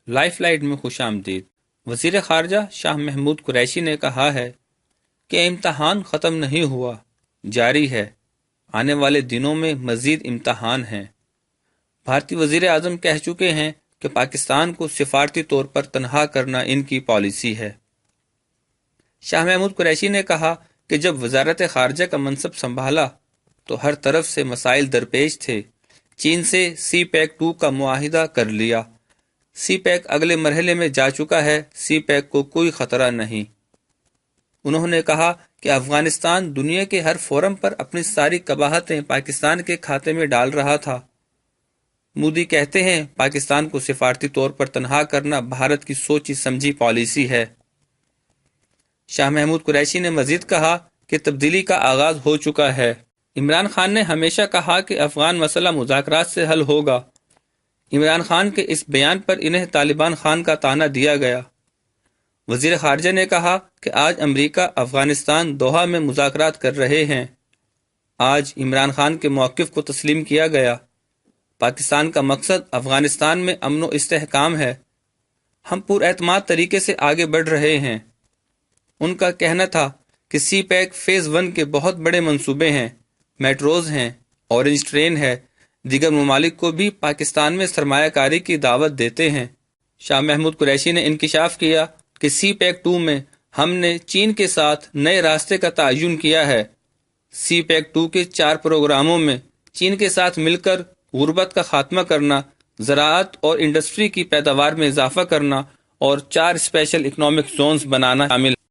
Life light میں خوش آمدید۔ وزیر خارجہ شاہ محمود قریشی نے کہا ہے کہ امتحان ختم نہیں ہوا، جاری ہے، آنے والے دنوں میں مزید امتحان ہیں۔ بھارتی وزیر اعظم کہہ چکے ہیں کہ پاکستان کو سفارتی طور پر تنہا کرنا ان کی پالیسی ہے۔ شاہ محمود قریشی نے کہا کہ جب وزارت خارجہ کا منصب سنبھالا تو ہر طرف سے مسائل درپیش تھے۔ چین سے سی پیک 2 کا معاہدہ کر لیا، سی پیک اگلے مرحلے میں جا چکا ہے، سی پیک کو کوئی خطرہ نہیں۔ انہوں نے کہا کہ افغانستان دنیا کے ہر فورم پر اپنی ساری قباحتیں پاکستان کے کھاتے میں ڈال رہا تھا۔ مودی کہتے ہیں پاکستان کو سفارتی طور پر تنہا کرنا بھارت کی سوچی سمجھی پالیسی ہے۔ شاہ محمود قریشی نے مزید کہا کہ تبدیلی کا آغاز ہو چکا ہے۔ عمران خان نے ہمیشہ کہا کہ افغان مسئلہ مذاکرات سے حل ہوگا۔ عمران خان کے اس بیان پر انہیں طالبان خان کا طعنہ دیا گیا۔ وزیر خارجہ نے کہا کہ آج امریکہ افغانستان دوحہ میں مذاکرات کر رہے ہیں۔ آج عمران خان کے موقف کو تسلیم کیا گیا۔ پاکستان کا مقصد افغانستان میں امن و استحکام ہے۔ ہم پر اعتماد طریقے سے آگے بڑھ رہے ہیں۔ ان کا کہنا تھا کہ سی پیک فیز 1 کے بہت بڑے منصوبے ہیں، میٹروز ہیں، اورنج ٹرین ہے، دیگر ممالک کو بھی پاکستان میں سرمایہ کاری کی دعوت دیتے ہیں۔ شاہ محمود قریشی نے انکشاف کیا کہ سی پیک 2 میں ہم نے چین کے ساتھ نئے راستے کا تعین کیا ہے۔ سی پیک 2 کے 4 پروگراموں میں چین کے ساتھ مل کر غربت کا خاتمہ کرنا، زراعت اور انڈسٹری کی پیداوار میں اضافہ کرنا اور 4 اسپیشل اکنامک زونز بنانا شامل ہے۔